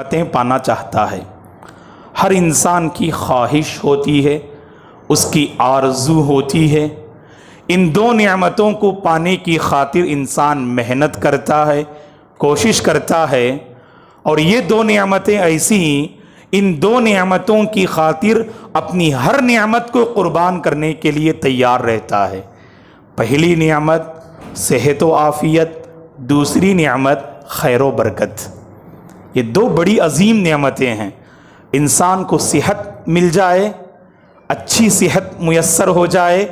نعمتیں پانا چاہتا ہے۔ ہر انسان کی خواہش ہوتی ہے، اس کی آرزو ہوتی ہے۔ ان دو نعمتوں کو پانے کی خاطر انسان محنت کرتا ہے، کوشش کرتا ہے، اور یہ دو نعمتیں ایسی ہیں، ان دو نعمتوں کی خاطر اپنی ہر نعمت کو قربان کرنے کے لیے تیار رہتا ہے۔ پہلی نعمت صحت و عافیت، دوسری نعمت خیر و برکت۔ یہ دو بڑی عظیم نعمتیں ہیں۔ انسان کو صحت مل جائے، اچھی صحت میسر ہو جائے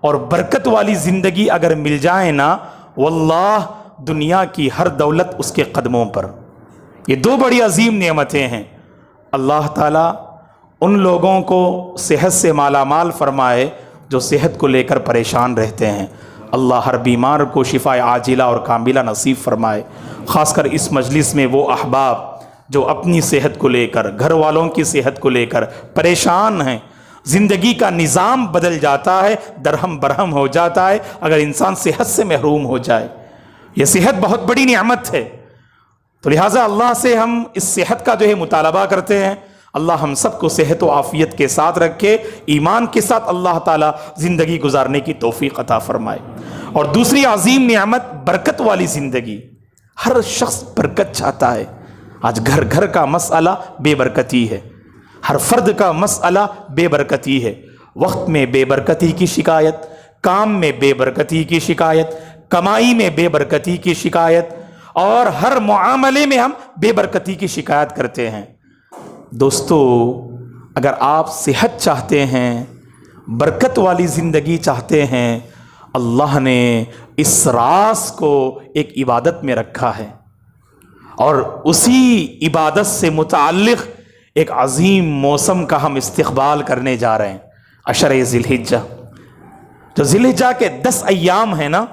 اور برکت والی زندگی اگر مل جائے نا، واللہ دنیا کی ہر دولت اس کے قدموں پر۔ یہ دو بڑی عظیم نعمتیں ہیں۔ اللہ تعالیٰ ان لوگوں کو صحت سے مالا مال فرمائے جو صحت کو لے کر پریشان رہتے ہیں۔ اللہ ہر بیمار کو شفا عاجلہ اور کاملہ نصیب فرمائے۔ خاص کر اس مجلس میں وہ احباب جو اپنی صحت کو لے کر، گھر والوں کی صحت کو لے کر پریشان ہیں۔ زندگی کا نظام بدل جاتا ہے، درہم برہم ہو جاتا ہے اگر انسان صحت سے محروم ہو جائے۔ یہ صحت بہت بڑی نعمت ہے، تو لہٰذا اللہ سے ہم اس صحت کا مطالبہ کرتے ہیں۔ اللہ ہم سب کو صحت و عافیت کے ساتھ رکھے، ایمان کے ساتھ اللہ تعالیٰ زندگی گزارنے کی توفیق عطا فرمائے۔ اور دوسری عظیم نعمت برکت والی زندگی۔ ہر شخص برکت چاہتا ہے۔ آج گھر گھر کا مسئلہ بے برکتی ہے، ہر فرد کا مسئلہ بے برکتی ہے۔ وقت میں بے برکتی کی شکایت، کام میں بے برکتی کی شکایت، کمائی میں بے برکتی کی شکایت، اور ہر معاملے میں ہم بے برکتی کی شکایت کرتے ہیں۔ دوستو، اگر آپ صحت چاہتے ہیں، برکت والی زندگی چاہتے ہیں، اللہ نے اس راز کو ایک عبادت میں رکھا ہے، اور اسی عبادت سے متعلق ایک عظیم موسم کا ہم استقبال کرنے جا رہے ہیں، عشر ذی الحجہ۔ جو ذی الحجہ کے 10 ایام ہیں نا،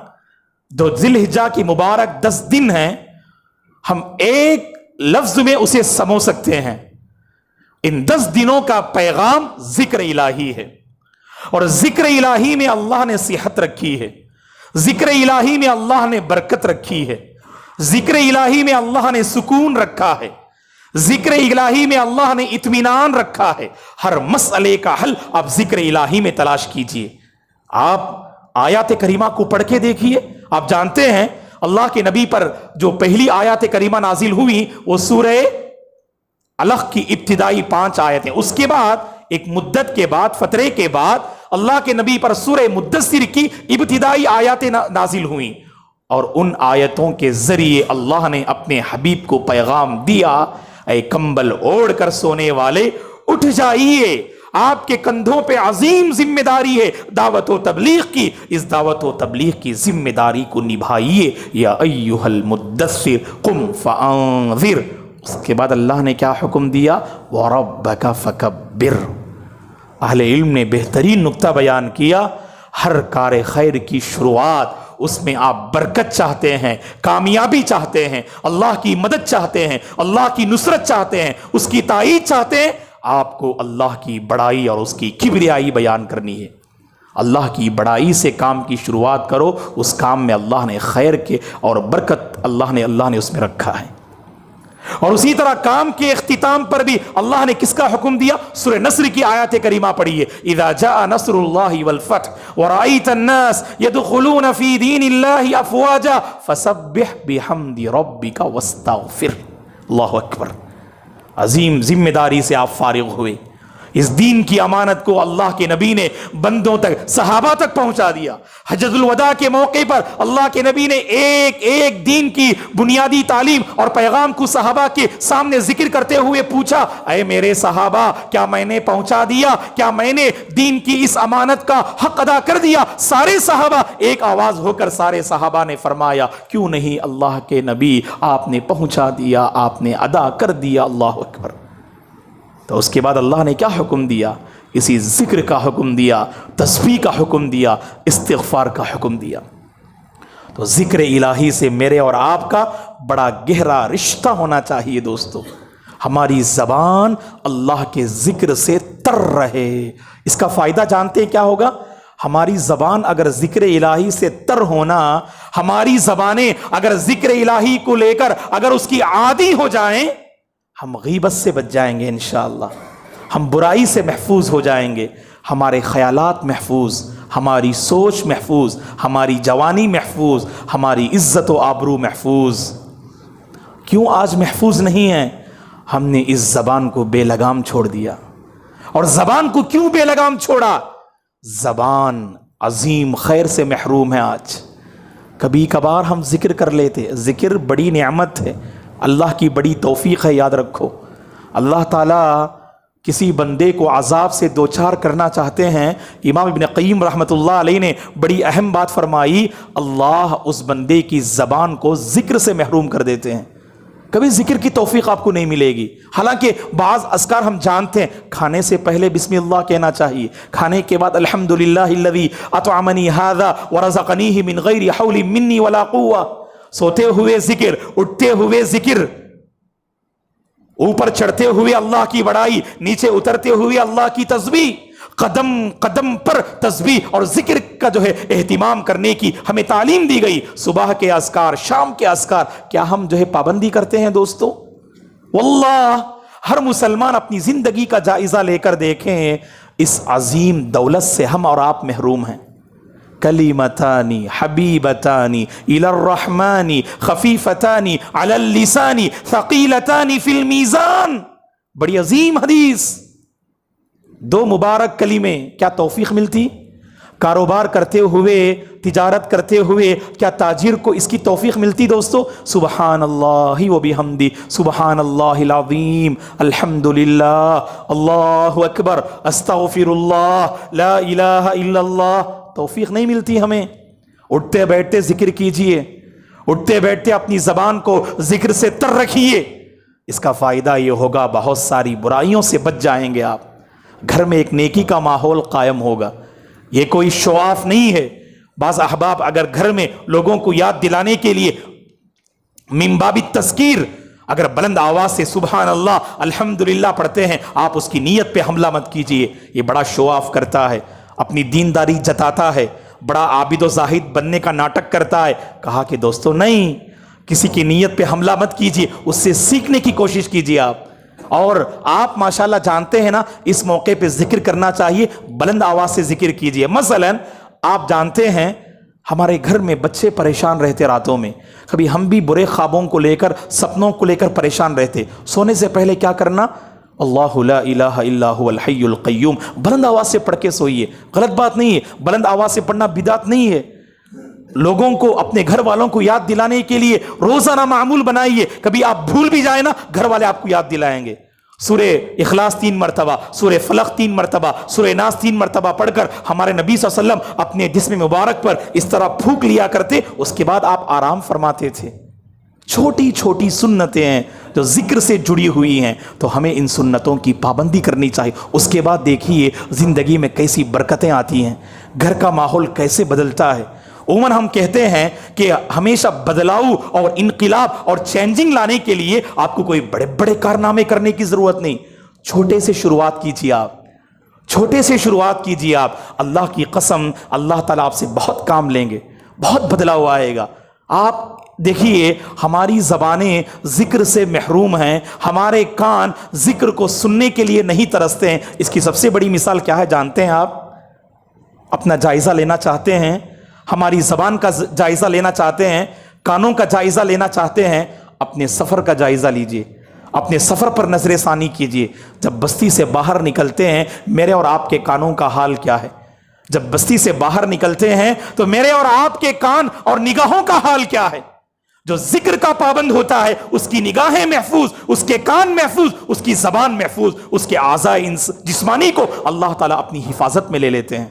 جو ذی الحجہ کی مبارک 10 دن ہیں، ہم ایک لفظ میں اسے سمو سکتے ہیں۔ ان 10 دنوں کا پیغام ذکر الہی ہے، اور ذکر الہی میں اللہ نے صحت رکھی ہے، ذکر الہی میں اللہ نے برکت رکھی ہے، ذکر الہی میں اللہ نے سکون رکھا ہے، ذکر الہی میں اللہ نے اطمینان رکھا ہے۔ ہر مسئلے کا حل آپ ذکر الہی میں تلاش کیجئے۔ آپ آیات کریمہ کو پڑھ کے دیکھیے۔ آپ جانتے ہیں اللہ کے نبی پر جو پہلی آیات کریمہ نازل ہوئی وہ سورہ علق کی ابتدائی 5 آیتیں، اس کے بعد ایک مدت کے بعد، فترے کے بعد اللہ کے نبی پر سورہ مدثر کی ابتدائی آیاتیں نازل ہوئیں، اور ان آیتوں کے ذریعے اللہ نے اپنے حبیب کو پیغام دیا، اے کمبل اوڑھ کر سونے والے اٹھ جائیے، آپ کے کندھوں پہ عظیم ذمہ داری ہے دعوت و تبلیغ کی، اس دعوت و تبلیغ کی ذمہ داری کو نبھائیے۔ یا ایھا المدثر قم فانذر۔ اس کے بعد اللہ نے کیا حکم دیا؟ وَرَبَّكَ فَكَبِّرْ۔ اہل علم نے بہترین نقطہ بیان کیا، ہر کار خیر کی شروعات، اس میں آپ برکت چاہتے ہیں، کامیابی چاہتے ہیں، اللہ کی مدد چاہتے ہیں، اللہ کی نصرت چاہتے ہیں، اس کی تائید چاہتے ہیں، آپ کو اللہ کی بڑائی اور اس کی کبریائی بیان کرنی ہے۔ اللہ کی بڑائی سے کام کی شروعات کرو، اس کام میں اللہ نے خیر کے اور برکت اللہ نے اس میں رکھا ہے۔ اور اسی طرح کام کے اختتام پر بھی اللہ نے کس کا حکم دیا؟ سورہ نصر کی آیات کریمہ پڑھیے، اذا جاء نصر اللہ والفتح ورأیت الناس يدخلون فی دین اللہ افواجا فسبح بحمد ربک واستغفر۔ اللہ اکبر۔ عظیم ذمہ داری سے آپ فارغ ہوئے۔ اس دین کی امانت کو اللہ کے نبی نے بندوں تک، صحابہ تک پہنچا دیا۔ حجۃ الوداع کے موقع پر اللہ کے نبی نے ایک ایک دین کی بنیادی تعلیم اور پیغام کو صحابہ کے سامنے ذکر کرتے ہوئے پوچھا، اے میرے صحابہ، کیا میں نے پہنچا دیا؟ کیا میں نے دین کی اس امانت کا حق ادا کر دیا؟ سارے صحابہ ایک آواز ہو کر سارے صحابہ نے فرمایا، کیوں نہیں اللہ کے نبی، آپ نے پہنچا دیا، آپ نے ادا کر دیا۔ اللہ اکبر۔ تو اس کے بعد اللہ نے کیا حکم دیا؟ اسی ذکر کا حکم دیا، تسبیح کا حکم دیا، استغفار کا حکم دیا۔ تو ذکر الہی سے میرے اور آپ کا بڑا گہرا رشتہ ہونا چاہیے دوستو۔ ہماری زبان اللہ کے ذکر سے تر رہے۔ اس کا فائدہ جانتے ہیں کیا ہوگا؟ ہماری زبان اگر ذکر الہی سے تر ہونا، ہماری زبانیں اگر ذکر الہی کو لے کر اگر اس کی عادی ہو جائیں، ہم غیبت سے بچ جائیں گے انشاءاللہ، ہم برائی سے محفوظ ہو جائیں گے، ہمارے خیالات محفوظ، ہماری سوچ محفوظ، ہماری جوانی محفوظ، ہماری عزت و آبرو محفوظ۔ کیوں آج محفوظ نہیں ہیں؟ ہم نے اس زبان کو بے لگام چھوڑ دیا۔ اور زبان کو کیوں بے لگام چھوڑا؟ زبان عظیم خیر سے محروم ہے آج۔ کبھی کبھار ہم ذکر کر لیتے، ذکر بڑی نعمت ہے، اللہ کی بڑی توفیق ہے، یاد رکھو۔ اللہ تعالیٰ کسی بندے کو عذاب سے دوچار کرنا چاہتے ہیں، امام ابن قیم رحمۃ اللہ علیہ نے بڑی اہم بات فرمائی، اللہ اس بندے کی زبان کو ذکر سے محروم کر دیتے ہیں۔ کبھی ذکر کی توفیق آپ کو نہیں ملے گی۔ حالانکہ بعض اذکار ہم جانتے ہیں، کھانے سے پہلے بسم اللہ کہنا چاہیے، کھانے کے بعد الحمدللہ الذی اطعمنی ھذا ورزقنیہ من غیر حول منی ولا قوہ، سوتے ہوئے ذکر، اٹھتے ہوئے ذکر، اوپر چڑھتے ہوئے اللہ کی بڑائی، نیچے اترتے ہوئے اللہ کی تسبیح، قدم قدم پر تسبیح اور ذکر کا جو ہے اہتمام کرنے کی ہمیں تعلیم دی گئی۔ صبح کے اذکار، شام کے اذکار، کیا ہم جو ہے پابندی کرتے ہیں دوستو؟ واللہ ہر مسلمان اپنی زندگی کا جائزہ لے کر دیکھیں، اس عظیم دولت سے ہم اور آپ محروم ہیں۔ کلیمتانی حبیبتانی الی الرحمن خفیفتانی علی اللسان ثقیلتانی فی المیزان، بڑی عظیم حدیث۔ دو مبارک کلمے، کیا توفیق ملتی؟ کاروبار کرتے ہوئے، تجارت کرتے ہوئے کیا تاجر کو اس کی توفیق ملتی دوستو؟ سبحان اللہ و بحمدہ، سبحان اللہ العظیم، الحمدللہ، اللہ اکبر، استغفر اللہ، لا الہ الا اللہ۔ توفیق نہیں ملتی ہمیں۔ اٹھتے بیٹھتے ذکر کیجئے، اٹھتے بیٹھتے اپنی زبان کو ذکر سے تر رکھیے، اس کا فائدہ یہ ہوگا بہت ساری برائیوں سے بچ جائیں گے آپ۔ گھر میں ایک نیکی کا ماحول قائم ہوگا۔ یہ کوئی شو آف نہیں ہے۔ بعض احباب اگر گھر میں لوگوں کو یاد دلانے کے لیے من باب التذکیر اگر بلند آواز سے سبحان اللہ الحمدللہ پڑھتے ہیں، آپ اس کی نیت پہ حملہ مت کیجئے، یہ بڑا شو آف کرتا ہے، اپنی دینداری جتاتا ہے، بڑا عابد و زاہد بننے کا ناٹک کرتا ہے۔ کہا کہ دوستو نہیں، کسی کی نیت پہ حملہ مت کیجئے، اس سے سیکھنے کی کوشش کیجئے آپ۔ اور آپ ماشاءاللہ جانتے ہیں نا، اس موقع پہ ذکر کرنا چاہیے، بلند آواز سے ذکر کیجئے۔ مثلا آپ جانتے ہیں ہمارے گھر میں بچے پریشان رہتے راتوں میں، کبھی ہم بھی برے خوابوں کو لے کر، سپنوں کو لے کر پریشان رہتے۔ سونے سے پہلے کیا کرنا؟ اللہ لا الہ الا هو الحی القیوم، بلند آواز سے پڑھ کے سوئیے۔ غلط بات نہیں ہے، بلند آواز سے پڑھنا بدعت نہیں ہے۔ لوگوں کو، اپنے گھر والوں کو یاد دلانے کے لیے روزانہ معمول بنائیے، کبھی آپ بھول بھی جائیں نا، گھر والے آپ کو یاد دلائیں گے۔ سورہ اخلاص 3 مرتبہ، سورہ فلق 3 مرتبہ، سورہ ناس 3 مرتبہ پڑھ کر ہمارے نبی صلی اللہ علیہ وسلم اپنے جسم مبارک پر اس طرح پھونک لیا کرتے، اس کے بعد آپ آرام فرماتے تھے۔ چھوٹی چھوٹی سنتیں ہیں جو ذکر سے جڑی ہوئی ہیں، تو ہمیں ان سنتوں کی پابندی کرنی چاہیے۔ اس کے بعد دیکھیے زندگی میں کیسی برکتیں آتی ہیں، گھر کا ماحول کیسے بدلتا ہے۔ عموماً ہم کہتے ہیں کہ ہمیشہ بدلاؤ اور انقلاب اور چینجنگ لانے کے لیے آپ کو کوئی بڑے بڑے کارنامے کرنے کی ضرورت نہیں، چھوٹے سے شروعات کیجیے آپ، چھوٹے سے شروعات کیجیے آپ۔ اللہ کی قسم، اللہ تعالیٰ آپ سے بہت کام لیں گے، بہت بدلاؤ آئے گا۔ آپ دیکھیے ہماری زبانیں ذکر سے محروم ہیں، ہمارے کان ذکر کو سننے کے لیے نہیں ترستے ہیں۔ اس کی سب سے بڑی مثال کیا ہے جانتے ہیں آپ؟ اپنا جائزہ لینا چاہتے ہیں، ہماری زبان کا جائزہ لینا چاہتے ہیں، کانوں کا جائزہ لینا چاہتے ہیں، اپنے سفر کا جائزہ لیجئے، اپنے سفر پر نظر ثانی کیجئے۔ جب بستی سے باہر نکلتے ہیں، میرے اور آپ کے کانوں کا حال کیا ہے؟ جب بستی سے باہر نکلتے ہیں تو میرے اور آپ کے کان اور نگاہوں کا حال کیا ہے؟ جو ذکر کا پابند ہوتا ہے اس کی نگاہیں محفوظ، اس کے کان محفوظ، اس کی زبان محفوظ، اس کے اعضاء جسمانی کو اللہ تعالیٰ اپنی حفاظت میں لے لیتے ہیں۔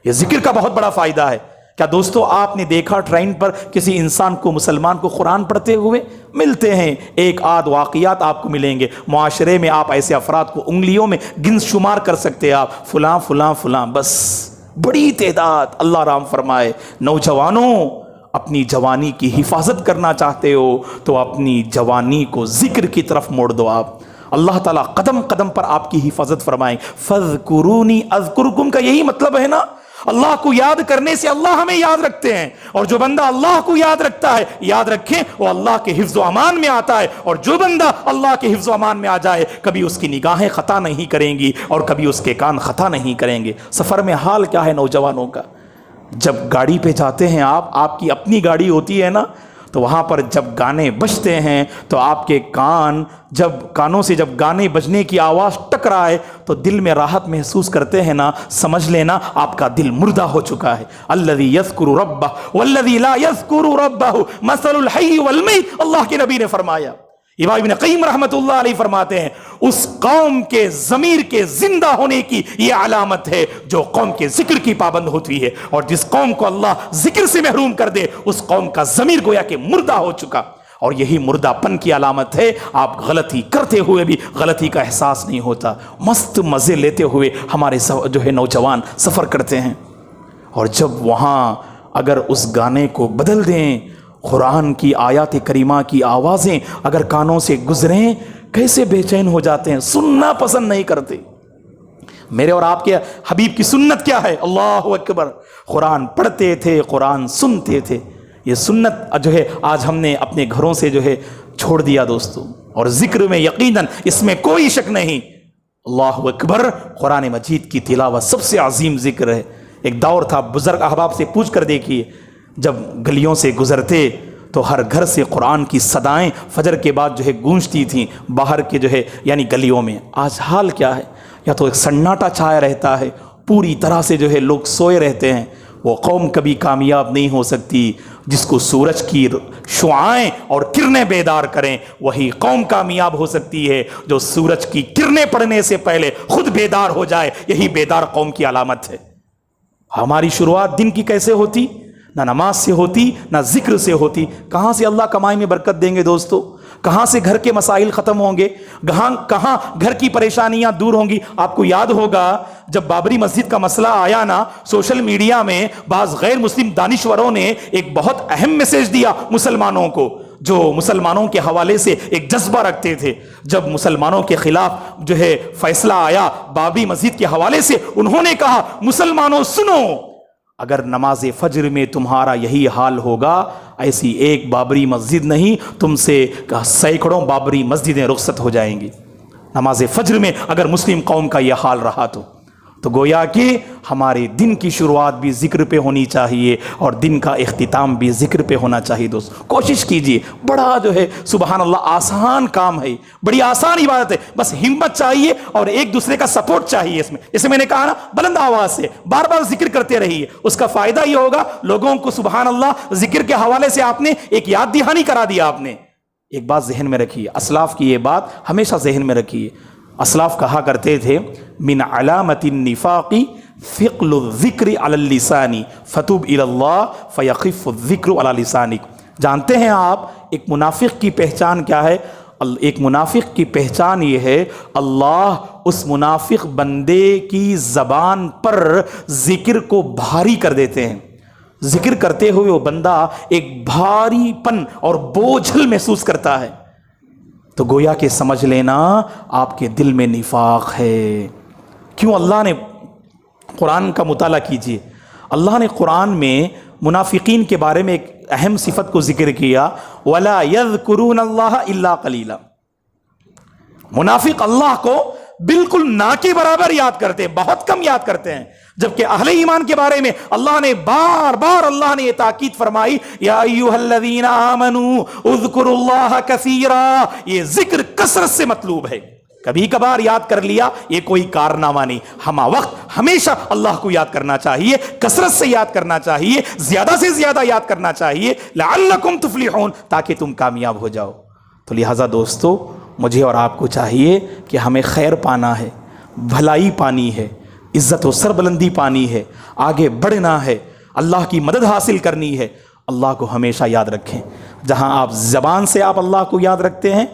یہ ذکر کا بہت بڑا فائدہ ہے۔ کیا دوستو آپ نے دیکھا ٹرین پر کسی انسان کو، مسلمان کو قرآن پڑھتے ہوئے؟ ملتے ہیں، ایک آدھ واقعات آپ کو ملیں گے۔ معاشرے میں آپ ایسے افراد کو انگلیوں میں گن شمار کر سکتے ہیں، آپ فلاں فلاں فلاں، بس بڑی تعداد۔ اللہ رحم فرمائے۔ نوجوانوں، اپنی جوانی کی حفاظت کرنا چاہتے ہو تو اپنی جوانی کو ذکر کی طرف موڑ دو آپ۔ اللہ تعالیٰ قدم قدم پر آپ کی حفاظت فرمائیں۔ فَاذْكُرُونِي أَذْكُرْكُمْ کا یہی مطلب ہے نا۔ اللہ کو یاد کرنے سے اللہ ہمیں یاد رکھتے ہیں، اور جو بندہ اللہ کو یاد رکھتا ہے، یاد رکھیں، وہ اللہ کے حفظ و امان میں آتا ہے، اور جو بندہ اللہ کے حفظ و امان میں آ جائے، کبھی اس کی نگاہیں خطا نہیں کریں گی اور کبھی اس کے کان خطا نہیں کریں گے۔ سفر میں حال کیا ہے نوجوانوں کا؟ جب گاڑی پہ جاتے ہیں آپ کی اپنی گاڑی ہوتی ہے نا، تو وہاں پر جب گانے بجتے ہیں تو آپ کے کانوں سے جب گانے بجنے کی آواز ٹکرائے تو دل میں راحت محسوس کرتے ہیں نا، سمجھ لینا آپ کا دل مردہ ہو چکا ہے۔ الذی یذکر ربہ والذی لا یذکر ربہ مثل الحی والمیت، اللہ کے نبی نے فرمایا۔ امام ابن قیم رحمۃ اللہ علیہ فرماتے ہیں اس قوم کے ضمیر کے زندہ ہونے کی یہ علامت ہے جو قوم کے ذکر کی پابند ہوتی ہے، اور جس قوم کو اللہ ذکر سے محروم کر دے اس قوم کا ضمیر گویا کہ مردہ ہو چکا، اور یہی مردہ پن کی علامت ہے۔ آپ غلطی کرتے ہوئے بھی غلطی کا احساس نہیں ہوتا، مست مزے لیتے ہوئے ہمارے جو ہے نوجوان سفر کرتے ہیں، اور جب وہاں اگر اس گانے کو بدل دیں، قرآن کی آیات کریمہ کی آوازیں اگر کانوں سے گزریں، کیسے بے چین ہو جاتے ہیں، سننا پسند نہیں کرتے۔ میرے اور آپ کے حبیب کی سنت کیا ہے؟ اللہ اکبر، قرآن پڑھتے تھے، قرآن سنتے تھے۔ یہ سنت جو ہے آج ہم نے اپنے گھروں سے جو ہے چھوڑ دیا دوستو، اور ذکر میں یقیناً اس میں کوئی شک نہیں، اللہ اکبر، قرآن مجید کی تلاوت سب سے عظیم ذکر ہے۔ ایک دور تھا، بزرگ احباب سے پوچھ کر دیکھیے، جب گلیوں سے گزرتے تو ہر گھر سے قرآن کی صدائیں فجر کے بعد جو ہے گونجتی تھیں باہر کے جو ہے یعنی گلیوں میں۔ آج حال کیا ہے؟ یا تو ایک سناٹا چھایا رہتا ہے، پوری طرح سے جو ہے لوگ سوئے رہتے ہیں۔ وہ قوم کبھی کامیاب نہیں ہو سکتی جس کو سورج کی شعاعیں اور کرنیں بیدار کریں، وہی قوم کامیاب ہو سکتی ہے جو سورج کی کرنیں پڑنے سے پہلے خود بیدار ہو جائے، یہی بیدار قوم کی علامت ہے۔ ہماری شروعات دن کی کیسے ہوتی؟ نہ نماز سے ہوتی، نہ ذکر سے ہوتی۔ کہاں سے اللہ کمائی میں برکت دیں گے دوستو؟ کہاں سے گھر کے مسائل ختم ہوں گے؟ کہاں گھر کی پریشانیاں دور ہوں گی؟ آپ کو یاد ہوگا جب بابری مسجد کا مسئلہ آیا نا، سوشل میڈیا میں بعض غیر مسلم دانشوروں نے ایک بہت اہم میسج دیا مسلمانوں کو، جو مسلمانوں کے حوالے سے ایک جذبہ رکھتے تھے۔ جب مسلمانوں کے خلاف جو ہے فیصلہ آیا بابری مسجد کے حوالے سے، انہوں نے کہا مسلمانوں سنو، اگر نماز فجر میں تمہارا یہی حال ہوگا، ایسی ایک بابری مسجد نہیں، تم سے سینکڑوں بابری مسجدیں رخصت ہو جائیں گی۔ نماز فجر میں اگر مسلم قوم کا یہ حال رہا تو گویا کہ ہمارے دن کی شروعات بھی ذکر پہ ہونی چاہیے اور دن کا اختتام بھی ذکر پہ ہونا چاہیے۔ دوست کوشش کیجئے، بڑا جو ہے سبحان اللہ آسان کام ہے، بڑی آسان عبادت ہے، بس ہمت چاہیے اور ایک دوسرے کا سپورٹ چاہیے۔ اس میں جیسے میں نے کہا نا، بلند آواز سے بار بار ذکر کرتے رہیے، اس کا فائدہ یہ ہوگا لوگوں کو سبحان اللہ ذکر کے حوالے سے آپ نے ایک یاد دہانی کرا دیا۔ آپ نے ایک بات ذہن میں رکھیے، اسلاف کی یہ بات ہمیشہ ذہن میں رکھیے۔ اسلاف کہا کرتے تھے من علامت النفاق ثقل الذکر علی اللسان فتوب الی اللہ فیخف الذکر علی لسانک۔ جانتے ہیں آپ ایک منافق کی پہچان کیا ہے؟ ایک منافق کی پہچان یہ ہے اللہ اس منافق بندے کی زبان پر ذکر کو بھاری کر دیتے ہیں۔ ذکر کرتے ہوئے وہ بندہ ایک بھاری پن اور بوجھل محسوس کرتا ہے، تو گویا کہ سمجھ لینا آپ کے دل میں نفاق ہے۔ کیوں؟ اللہ نے قرآن کا مطالعہ کیجئے، اللہ نے قرآن میں منافقین کے بارے میں ایک اہم صفت کو ذکر کیا، وَلَا يَذْكُرُونَ اللَّهَ إِلَّا قَلِيلًا۔ منافق اللہ کو بالکل نہ کے برابر یاد کرتے ہیں، بہت کم یاد کرتے ہیں، جبکہ اہل ایمان کے بارے میں اللہ نے بار بار اللہ نے یہ تاکید فرمائی، یا ایھا الذین آمنوا اذکروا اللہ کثیرا۔ یہ ذکر کثرت سے مطلوب ہے، کبھی کبھار یاد کر لیا یہ کوئی کارنامہ نہیں، ہمہ وقت ہمیشہ اللہ کو یاد کرنا چاہیے، کثرت سے یاد کرنا چاہیے، زیادہ سے زیادہ یاد کرنا چاہیے، لعلکم تفلحون، تاکہ تم کامیاب ہو جاؤ۔ تو لہٰذا دوستو مجھے اور آپ کو چاہیے کہ ہمیں خیر پانا ہے، بھلائی پانی ہے، عزت و سربلندی پانی ہے، آگے بڑھنا ہے، اللہ کی مدد حاصل کرنی ہے۔ اللہ کو ہمیشہ یاد رکھیں، جہاں آپ زبان سے آپ اللہ کو یاد رکھتے ہیں،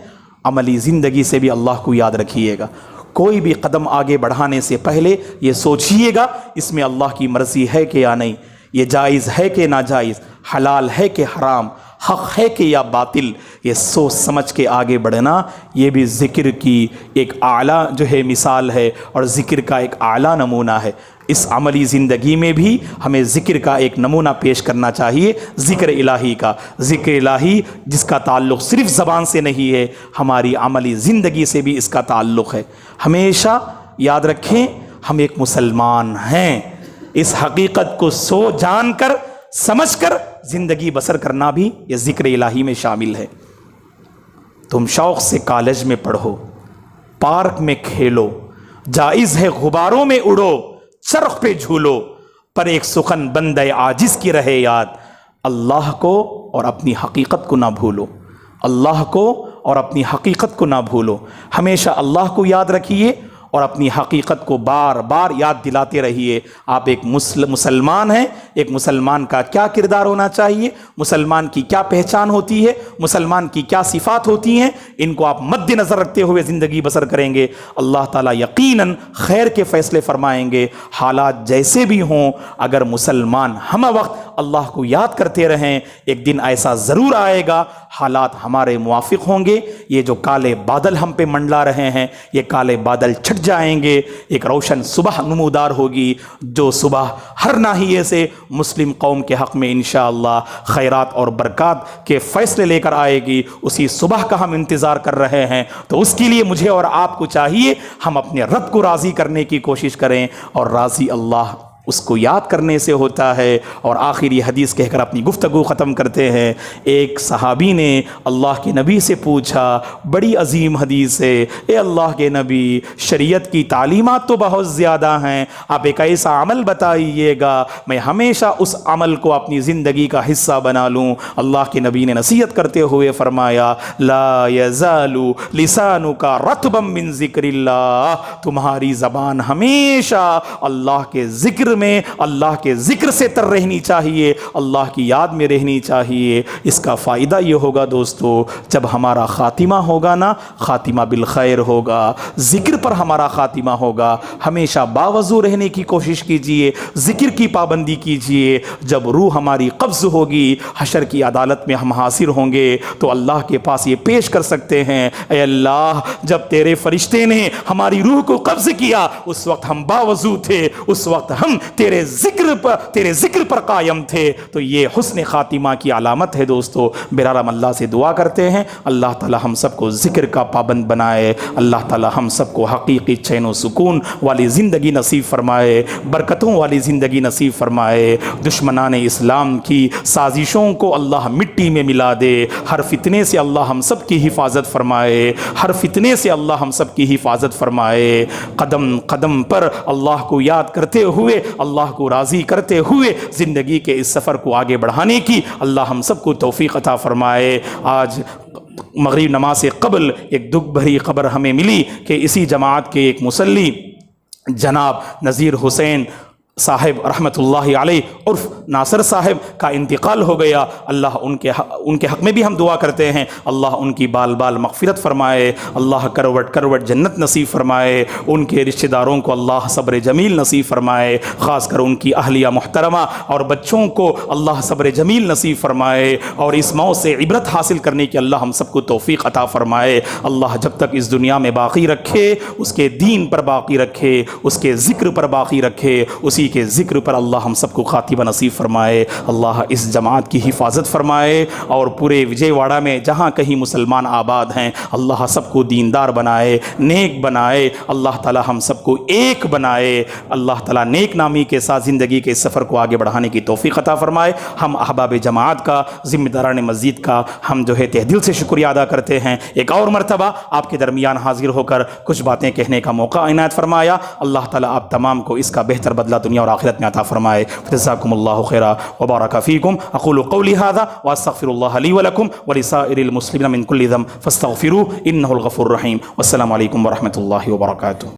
عملی زندگی سے بھی اللہ کو یاد رکھیے گا۔ کوئی بھی قدم آگے بڑھانے سے پہلے یہ سوچیے گا اس میں اللہ کی مرضی ہے کہ یا نہیں، یہ جائز ہے کہ ناجائز، حلال ہے کہ حرام، حق ہے کہ یا باطل، یہ سوچ سمجھ کے آگے بڑھنا، یہ بھی ذکر کی ایک اعلیٰ جو ہے مثال ہے اور ذکر کا ایک اعلیٰ نمونہ ہے۔ اس عملی زندگی میں بھی ہمیں ذکر کا ایک نمونہ پیش کرنا چاہیے، ذکر الہی کا، ذکر الہی جس کا تعلق صرف زبان سے نہیں ہے، ہماری عملی زندگی سے بھی اس کا تعلق ہے۔ ہمیشہ یاد رکھیں ہم ایک مسلمان ہیں، اس حقیقت کو جان کر سمجھ کر زندگی بسر کرنا بھی یہ ذکر الہی میں شامل ہے۔ تم شوق سے کالج میں پڑھو، پارک میں کھیلو، جائز ہے غباروں میں اڑو، چرخ پہ جھولو، پر ایک سخن بندے عاجز کی رہے یاد، اللہ کو اور اپنی حقیقت کو نہ بھولو، اللہ کو اور اپنی حقیقت کو نہ بھولو۔ ہمیشہ اللہ کو یاد رکھیے اور اپنی حقیقت کو بار بار یاد دلاتے رہیے۔ آپ ایک مسلمان ہیں، ایک مسلمان کا کیا کردار ہونا چاہیے، مسلمان کی کیا پہچان ہوتی ہے، مسلمان کی کیا صفات ہوتی ہیں، ان کو آپ مد نظر رکھتے ہوئے زندگی بسر کریں گے، اللہ تعالیٰ یقیناً خیر کے فیصلے فرمائیں گے۔ حالات جیسے بھی ہوں، اگر مسلمان ہم وقت اللہ کو یاد کرتے رہیں، ایک دن ایسا ضرور آئے گا حالات ہمارے موافق ہوں گے۔ یہ جو کالے بادل ہم پہ منڈلا رہے ہیں، یہ کالے بادل چھٹ جائیں گے، ایک روشن صبح نمودار ہوگی، جو صبح ہر ناحیے سے مسلم قوم کے حق میں انشاءاللہ خیرات اور برکات کے فیصلے لے کر آئے گی۔ اسی صبح کا ہم انتظار کر رہے ہیں، تو اس کے لیے مجھے اور آپ کو چاہیے ہم اپنے رب کو راضی کرنے کی کوشش کریں، اور راضی اللہ اس کو یاد کرنے سے ہوتا ہے۔ اور آخری حدیث کہہ کر اپنی گفتگو ختم کرتے ہیں۔ ایک صحابی نے اللہ کے نبی سے پوچھا، بڑی عظیم حدیث ہے، اے اللہ کے نبی، شریعت کی تعلیمات تو بہت زیادہ ہیں، آپ ایک ایسا عمل بتائیے گا میں ہمیشہ اس عمل کو اپنی زندگی کا حصہ بنا لوں۔ اللہ کے نبی نے نصیحت کرتے ہوئے فرمایا، لا یزال لسانک رطبا من ذکر اللہ، تمہاری زبان ہمیشہ اللہ کے ذکر میں، اللہ کے ذکر سے تر رہنی چاہیے، اللہ کی یاد میں رہنی چاہیے۔ اس کا فائدہ یہ ہوگا دوستو، جب ہمارا خاتمہ ہوگا نا، خاتمہ بالخیر ہوگا، ذکر پر ہمارا خاتمہ ہوگا۔ ہمیشہ باوضو رہنے کی کوشش کیجئے، ذکر کی پابندی کیجئے۔ جب روح ہماری قبض ہوگی، حشر کی عدالت میں ہم حاضر ہوں گے تو اللہ کے پاس یہ پیش کر سکتے ہیں، اے اللہ، جب تیرے فرشتے نے ہماری روح کو قبض کیا اس وقت ہم باوضو تھے، اس وقت ہم تیرے ذکر پر قائم تھے۔ تو یہ حسن خاتمہ کی علامت ہے دوستو۔ برارم اللہ سے دعا کرتے ہیں اللہ تعالی ہم سب کو ذکر کا پابند بنائے، اللہ تعالی ہم سب کو حقیقی چین و سکون والی زندگی نصیب فرمائے، برکتوں والی زندگی نصیب فرمائے۔ دشمنان اسلام کی سازشوں کو اللہ مٹی میں ملا دے، ہر فتنے سے اللہ ہم سب کی حفاظت فرمائے، ہر فتنے سے اللہ ہم سب کی حفاظت فرمائے۔ قدم قدم پر اللہ کو یاد کرتے ہوئے، اللہ کو راضی کرتے ہوئے زندگی کے اس سفر کو آگے بڑھانے کی اللہ ہم سب کو توفیق عطا فرمائے۔ آج مغرب نماز سے قبل ایک دکھ بھری خبر ہمیں ملی کہ اسی جماعت کے ایک مصلی جناب نذیر حسین صاحب رحمۃ اللہ علیہ عرف ناصر صاحب کا انتقال ہو گیا۔ اللہ ان کے حق میں بھی ہم دعا کرتے ہیں، اللہ ان کی بال بال مغفرت فرمائے، اللہ کروٹ کروٹ جنت نصیب فرمائے، ان کے رشتہ داروں کو اللہ صبر جمیل نصیب فرمائے، خاص کر ان کی اہلیہ محترمہ اور بچوں کو اللہ صبر جمیل نصیب فرمائے، اور اس موت سے عبرت حاصل کرنے کی اللہ ہم سب کو توفیق عطا فرمائے۔ اللہ جب تک اس دنیا میں باقی رکھے، اس کے دین پر باقی رکھے، اس کے ذکر پر باقی رکھے، اسی کے ذکر پر اللہ ہم سب کو خاتمہ نصیب فرمائے۔ اللہ اس جماعت کی حفاظت فرمائے، اور پورے وجے واڑہ میں جہاں کہیں مسلمان آباد ہیں اللہ سب کو دیندار بنائے، نیک بنائے، اللہ تعالی ہم سب کو ایک بنائے، اللہ تعالی نیک نامی کے ساتھ زندگی کے اس سفر کو آگے بڑھانے کی توفیق عطا فرمائے۔ ہم احباب جماعت کا، ذمہ داران مسجد کا ہم جو ہے تہ دل سے شکریہ ادا کرتے ہیں۔ ایک اور مرتبہ آپ کے درمیان حاضر ہو کر کچھ باتیں کہنے کا موقع عنایت فرمایا۔ اللہ تعالی آپ تمام کو اس کا بہتر بدلہ دنیا اور آخرت میں عطا فرمائے۔ جزاکم اللہ خیرا وبارک فیکم۔ اقول قولی ھذا واستغفر اللہ لی ولکم ولسائر المسلمین من کل ذنب فاستغفروہ انہ الغفور الرحیم۔ والسلام علیکم ورحمۃ اللہ وبرکاتہ۔